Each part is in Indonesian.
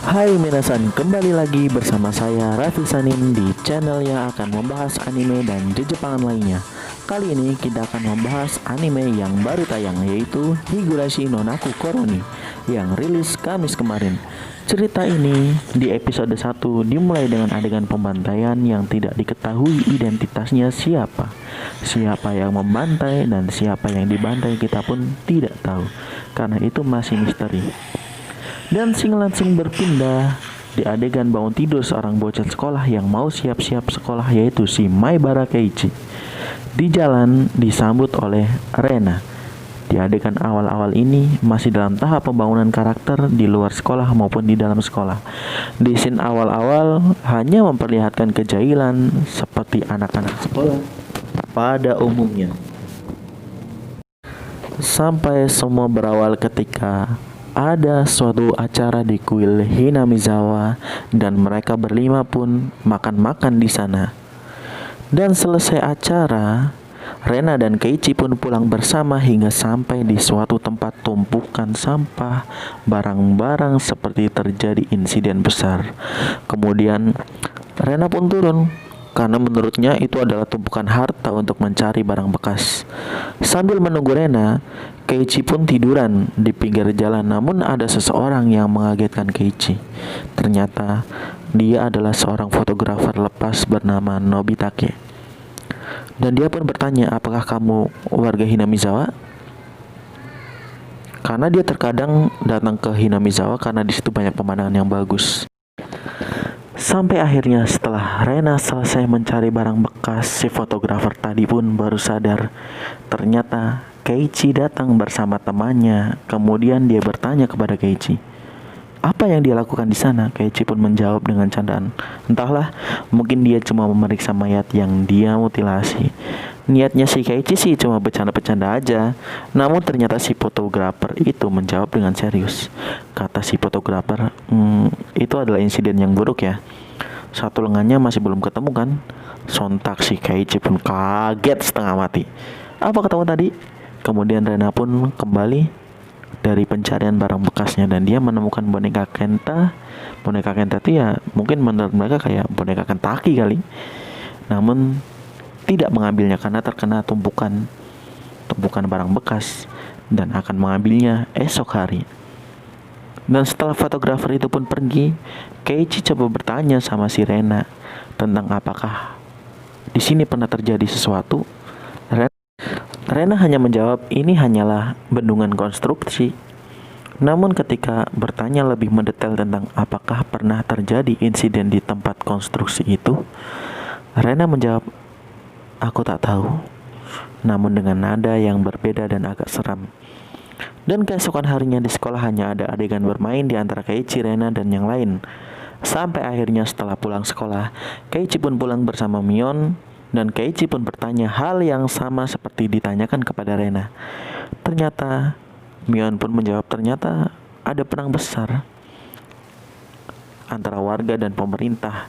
Hai minasan, kembali lagi bersama saya Raffi Sanin di channel yang akan membahas anime dan Jepangan lainnya. Kali ini kita akan membahas anime yang baru tayang, yaitu Higurashi no Naku Koroni yang rilis Kamis kemarin. Cerita ini di episode 1 dimulai dengan adegan pembantaian yang tidak diketahui identitasnya siapa. Siapa yang membantai dan siapa yang dibantai kita pun tidak tahu, karena itu masih misteri. Dan langsung berpindah di adegan bangun tidur seorang bocah sekolah yang mau siap-siap sekolah, yaitu si Maibara Keiichi. Di jalan disambut oleh Rena. Di adegan awal-awal ini masih dalam tahap pembangunan karakter di luar sekolah maupun di dalam sekolah. Di scene awal-awal hanya memperlihatkan kejahilan seperti anak-anak sekolah pada umumnya. Sampai semua berawal ketika ada suatu acara di kuil Hinamizawa dan mereka berlima pun makan-makan di sana. Dan selesai acara, Rena dan Keiichi pun pulang bersama hingga sampai di suatu tempat tumpukan sampah barang-barang seperti terjadi insiden besar. Kemudian Rena pun turun karena menurutnya itu adalah tumpukan harta untuk mencari barang bekas. Sambil menunggu Rena, Keiichi pun tiduran di pinggir jalan, namun ada seseorang yang mengagetkan Keiichi. Ternyata dia adalah seorang fotografer lepas bernama Nobitake. Dan dia pun bertanya, apakah kamu warga Hinamizawa? Karena dia terkadang datang ke Hinamizawa karena di situ banyak pemandangan yang bagus. Sampai akhirnya setelah Rena selesai mencari barang bekas, si fotografer tadi pun baru sadar. Ternyata Keiichi datang bersama temannya. Kemudian dia bertanya kepada Keiichi, apa yang dia lakukan di sana? Keiichi pun menjawab dengan candaan, entahlah, mungkin dia cuma memeriksa mayat yang dia mutilasi. Niatnya si Keiichi sih cuma bercanda-bercanda aja. Namun ternyata si fotografer itu menjawab dengan serius. Kata si fotografer, itu adalah insiden yang buruk ya. Satu lengannya masih belum ketemu kan? Sontak si Keiichi pun kaget setengah mati. Apa ketemu tadi? Kemudian Rena pun kembali dari pencarian barang bekasnya dan dia menemukan boneka Kenta. Boneka Kenta itu ya mungkin menurut mereka kayak boneka Kentaki kali. Namun tidak mengambilnya karena terkena tumpukan barang bekas dan akan mengambilnya esok hari. Dan setelah fotografer itu pun pergi, Keiichi coba bertanya sama si Rena tentang apakah di sini pernah terjadi sesuatu. Rena hanya menjawab ini hanyalah bendungan konstruksi. Namun ketika bertanya lebih mendetail tentang apakah pernah terjadi insiden di tempat konstruksi itu, Rena menjawab, aku tak tahu. Namun dengan nada yang berbeda dan agak seram. Dan keesokan harinya di sekolah hanya ada adegan bermain di antara Keiichi, Rena, dan yang lain. Sampai akhirnya setelah pulang sekolah, Keiichi pun pulang bersama Mion. Dan Keiichi pun bertanya hal yang sama seperti ditanyakan kepada Rena. Ternyata Mion pun menjawab ternyata ada perang besar antara warga dan pemerintah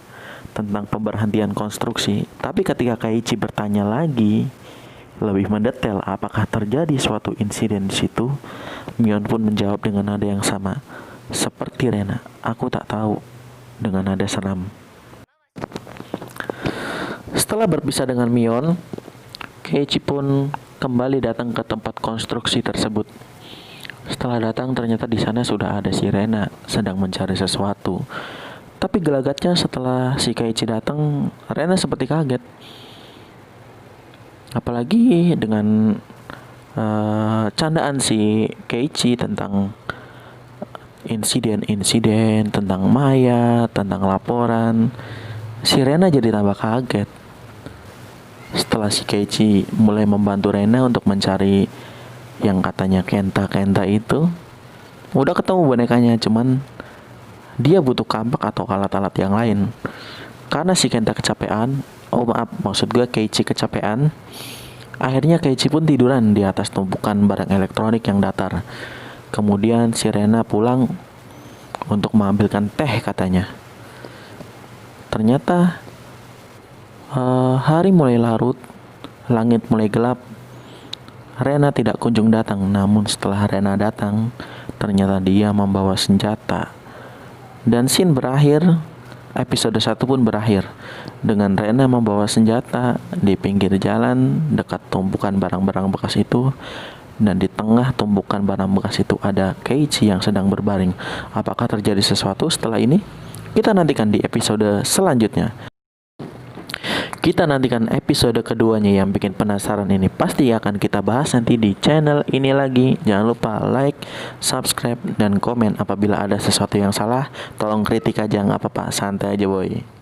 tentang pemberhentian konstruksi. Tapi ketika Keiichi bertanya lagi lebih mendetail apakah terjadi suatu insiden di situ, Mion pun menjawab dengan nada yang sama seperti Rena, aku tak tahu, dengan nada seram. Setelah berpisah dengan Mion, Keiichi pun kembali datang ke tempat konstruksi tersebut. Setelah datang ternyata di sana sudah ada si Rena sedang mencari sesuatu. Tapi gelagatnya setelah si Keiichi datang, Rena seperti kaget. Apalagi dengan candaan si Keiichi tentang insiden-insiden, tentang mayat, tentang laporan. Si Rena jadi tambah kaget. Setelah si Keiichi mulai membantu Rena untuk mencari yang katanya Kenta itu, udah ketemu bonekanya, cuman dia butuh kampak atau alat-alat yang lain. Karena si Kenta kecapean, maksud gue Keiichi kecapean, akhirnya Keiichi pun tiduran di atas tumpukan barang elektronik yang datar. Kemudian si Rena pulang untuk mengambilkan teh katanya. Ternyata hari mulai larut, langit mulai gelap. Rena tidak kunjung datang. Namun setelah Rena datang, ternyata dia membawa senjata Dan scene berakhir, episode 1 pun berakhir dengan Rena membawa senjata di pinggir jalan dekat tumpukan barang-barang bekas itu. Dan di tengah tumpukan barang bekas itu ada Keiichi yang sedang berbaring. Apakah terjadi sesuatu setelah ini? Kita nantikan di episode selanjutnya. Kita nantikan episode keduanya yang bikin penasaran ini. Pasti akan kita bahas nanti di channel ini lagi. Jangan lupa like, subscribe, dan komen. Apabila ada sesuatu yang salah, tolong kritik aja, nggak apa-apa. Santai aja boy.